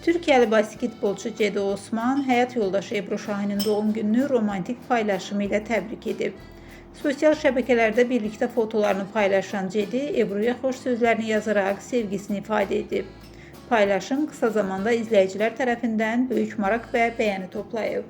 Türkiyəli basketbolçu Cedi Osman həyat yoldaşı Ebru Şahinin doğum gününü romantik paylaşımı ilə təbrik edib. Sosial şəbəkələrdə birlikdə fotolarını paylaşan Cedi, Ebruya xoş sözlərini yazaraq sevgisini ifadə edib. Paylaşım qısa zamanda izləyicilər tərəfindən böyük maraq və bəyəni toplayıb.